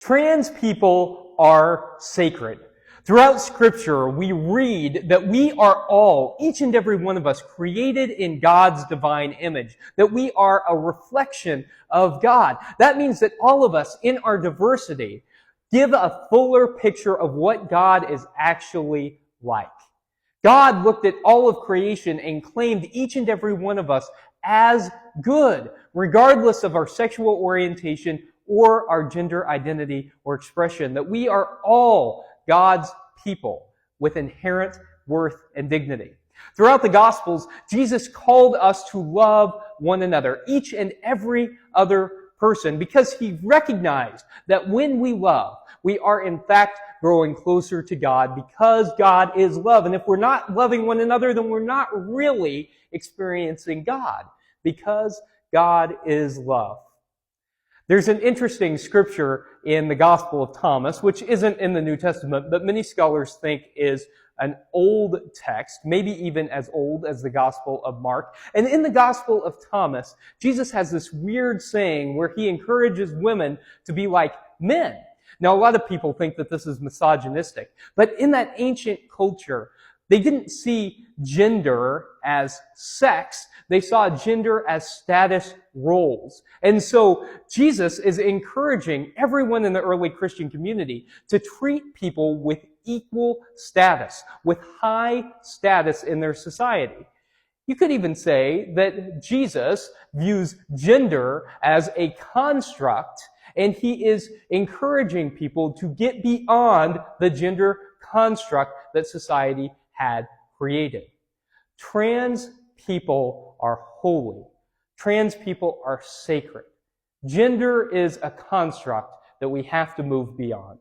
Trans people are sacred. Throughout Scripture, we read that we are all, each and every one of us, created in God's divine image, that we are a reflection of God. That means that all of us, in our diversity, give a fuller picture of what God is actually like. God looked at all of creation and claimed each and every one of us as good, regardless of our sexual orientation or our gender identity or expression, that we are all God's people with inherent worth and dignity. Throughout the Gospels, Jesus called us to love one another, each and every other person, because he recognized that when we love, we are in fact growing closer to God, because God is love. And if we're not loving one another, then we're not really experiencing God, because God is love. There's an interesting scripture in the Gospel of Thomas, which isn't in the New Testament, but many scholars think is an old text, maybe even as old as the Gospel of Mark. And in the Gospel of Thomas, Jesus has this weird saying where he encourages women to be like men. Now, a lot of people think that this is misogynistic, but in that ancient culture, they didn't see gender as sex. They saw gender as status roles. And so Jesus is encouraging everyone in the early Christian community to treat people with equal status, with high status in their society. You could even say that Jesus views gender as a construct, and he is encouraging people to get beyond the gender construct that society had created. Trans people are holy. Trans people are sacred. Gender is a construct that we have to move beyond.